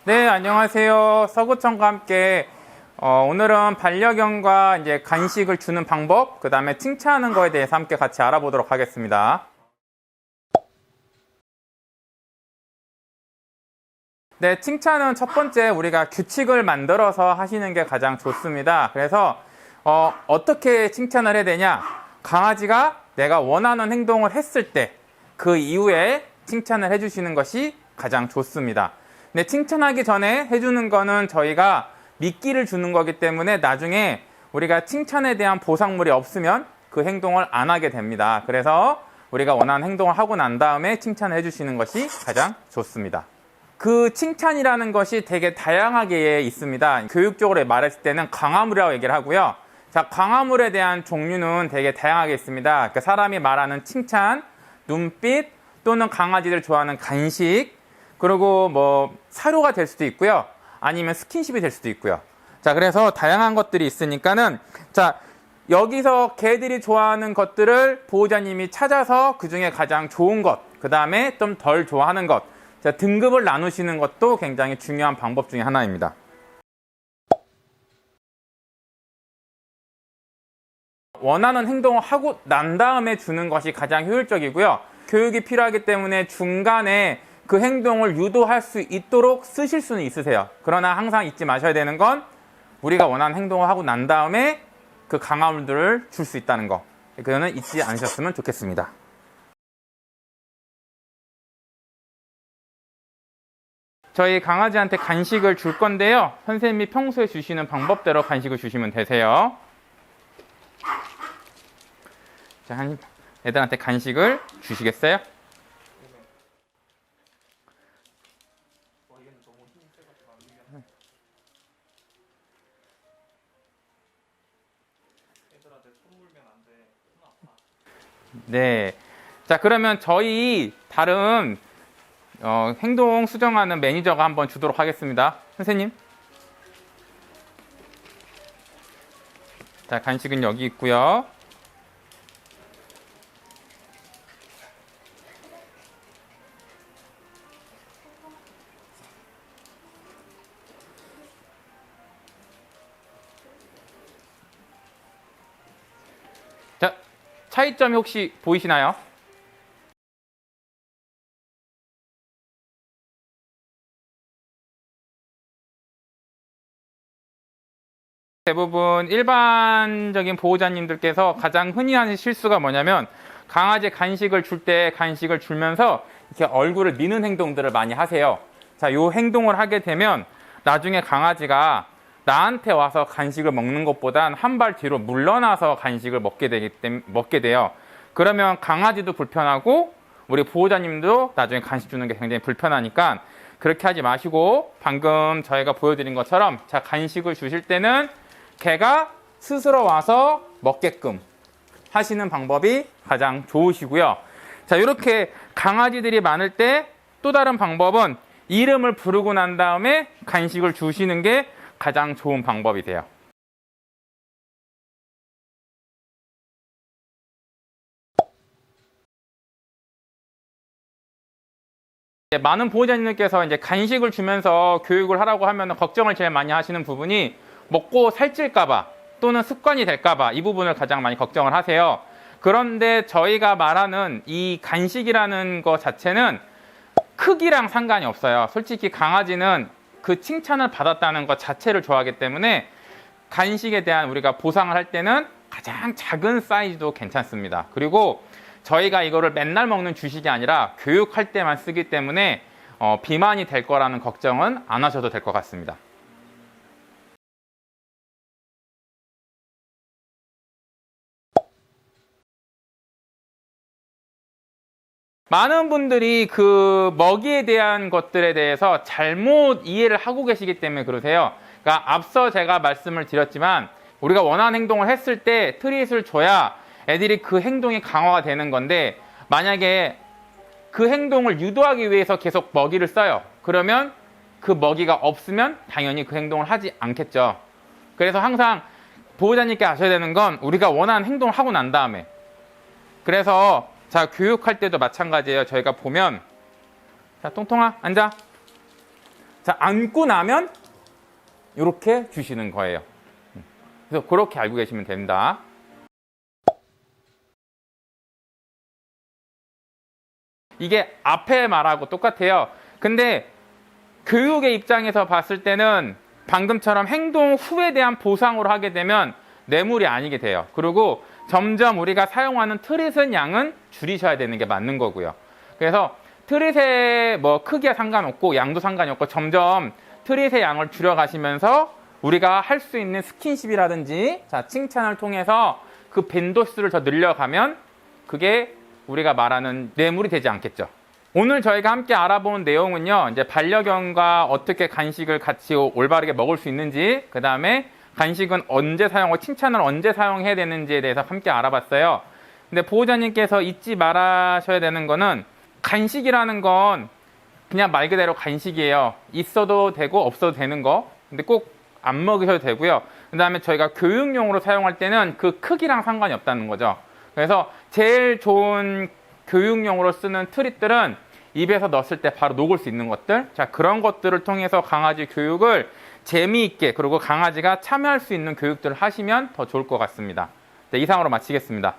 네, 안녕하세요. 서구청과 함께 오늘은 반려견과 이제 간식을 주는 방법, 그 다음에 칭찬하는 거에 대해서 함께 같이 알아보도록 하겠습니다. 네, 칭찬은 첫 번째 우리가 규칙을 만들어서 하시는 게 가장 좋습니다. 그래서 어떻게 칭찬을 해야 되냐? 강아지가 내가 원하는 행동을 했을 때 그 이후에 칭찬을 해주시는 것이 가장 좋습니다. 근데 칭찬하기 전에 해주는 거는 저희가 미끼를 주는 거기 때문에 나중에 우리가 칭찬에 대한 보상물이 없으면 그 행동을 안 하게 됩니다. 그래서 우리가 원하는 행동을 하고 난 다음에 칭찬을 해주시는 것이 가장 좋습니다. 그 칭찬이라는 것이 되게 다양하게 있습니다. 교육적으로 말했을 때는 강화물이라고 얘기를 하고요. 자, 강화물에 대한 종류는 되게 다양하게 있습니다. 그러니까 사람이 말하는 칭찬, 눈빛, 또는 강아지들 좋아하는 간식, 그리고 뭐 사료가 될 수도 있고요. 아니면 스킨십이 될 수도 있고요. 자, 그래서 다양한 것들이 있으니까는 자, 여기서 개들이 좋아하는 것들을 보호자님이 찾아서 그 중에 가장 좋은 것, 그 다음에 좀 덜 좋아하는 것, 자, 등급을 나누시는 것도 굉장히 중요한 방법 중에 하나입니다. 원하는 행동을 하고 난 다음에 주는 것이 가장 효율적이고요. 교육이 필요하기 때문에 중간에 그 행동을 유도할 수 있도록 쓰실 수는 있으세요. 그러나 항상 잊지 마셔야 되는 건 우리가 원하는 행동을 하고 난 다음에 그 강화물들을 줄 수 있다는 거. 그거는 잊지 않으셨으면 좋겠습니다. 저희 강아지한테 간식을 줄 건데요. 선생님이 평소에 주시는 방법대로 간식을 주시면 되세요. 자, 애들한테 간식을 주시겠어요? 네. 자, 그러면 저희 다른 행동 수정하는 매니저가 한번 주도록 하겠습니다. 선생님. 자, 간식은 여기 있고요. 자, 차이점이 혹시 보이시나요? 대부분 일반적인 보호자님들께서 가장 흔히 하는 실수가 뭐냐면 강아지 간식을 줄 때 간식을 주면서 이렇게 얼굴을 미는 행동들을 많이 하세요. 자, 이 행동을 하게 되면 나중에 강아지가 나한테 와서 간식을 먹는 것보단 한 발 뒤로 물러나서 간식을 먹게 돼요. 그러면 강아지도 불편하고 우리 보호자님도 나중에 간식 주는 게 굉장히 불편하니까 그렇게 하지 마시고 방금 저희가 보여드린 것처럼 자, 간식을 주실 때는 개가 스스로 와서 먹게끔 하시는 방법이 가장 좋으시고요. 자, 이렇게 강아지들이 많을 때 또 다른 방법은 이름을 부르고 난 다음에 간식을 주시는 게 가장 좋은 방법이 돼요. 많은 보호자님들께서 이제 간식을 주면서 교육을 하라고 하면 걱정을 제일 많이 하시는 부분이 먹고 살찔까봐 또는 습관이 될까봐 이 부분을 가장 많이 걱정을 하세요. 그런데 저희가 말하는 이 간식이라는 것 자체는 크기랑 상관이 없어요. 솔직히 강아지는 그 칭찬을 받았다는 것 자체를 좋아하기 때문에 간식에 대한 우리가 보상을 할 때는 가장 작은 사이즈도 괜찮습니다. 그리고 저희가 이거를 맨날 먹는 주식이 아니라 교육할 때만 쓰기 때문에 비만이 될 거라는 걱정은 안 하셔도 될 것 같습니다. 많은 분들이 그 먹이에 대한 것들에 대해서 잘못 이해를 하고 계시기 때문에 그러세요. 그러니까 앞서 제가 말씀을 드렸지만 우리가 원하는 행동을 했을 때 트릿을 줘야 애들이 그 행동이 강화가 되는 건데 만약에 그 행동을 유도하기 위해서 계속 먹이를 써요. 그러면 그 먹이가 없으면 당연히 그 행동을 하지 않겠죠. 그래서 항상 보호자님께 아셔야 되는 건 우리가 원하는 행동을 하고 난 다음에 그래서 자, 교육할 때도 마찬가지예요. 저희가 보면 자, 통통아 앉아. 자, 안고 나면 이렇게 주시는 거예요. 그래서 그렇게 알고 계시면 됩니다. 이게 앞에 말하고 똑같아요. 근데 교육의 입장에서 봤을 때는 방금처럼 행동 후에 대한 보상으로 하게 되면 뇌물이 아니게 돼요. 그리고 점점 우리가 사용하는 트릿의 양은 줄이셔야 되는 게 맞는 거고요. 그래서 트릿의 뭐 크기와 상관없고 양도 상관이 없고 점점 트릿의 양을 줄여가시면서 우리가 할 수 있는 스킨십이라든지 자, 칭찬을 통해서 그 빈도수를 더 늘려가면 그게 우리가 말하는 뇌물이 되지 않겠죠. 오늘 저희가 함께 알아본 내용은요, 이제 반려견과 어떻게 간식을 같이 올바르게 먹을 수 있는지, 그 다음에 간식은 언제 사용하고 칭찬을 언제 사용해야 되는지에 대해서 함께 알아봤어요. 근데 보호자님께서 잊지 말아셔야 되는 거는 간식이라는 건 그냥 말 그대로 간식이에요. 있어도 되고 없어도 되는 거. 근데 꼭 안 먹으셔도 되고요. 그 다음에 저희가 교육용으로 사용할 때는 그 크기랑 상관이 없다는 거죠. 그래서 제일 좋은 교육용으로 쓰는 트릿들은 입에서 넣었을 때 바로 녹을 수 있는 것들. 자, 그런 것들을 통해서 강아지 교육을 재미있게 그리고 강아지가 참여할 수 있는 교육들을 하시면 더 좋을 것 같습니다. 네, 이상으로 마치겠습니다.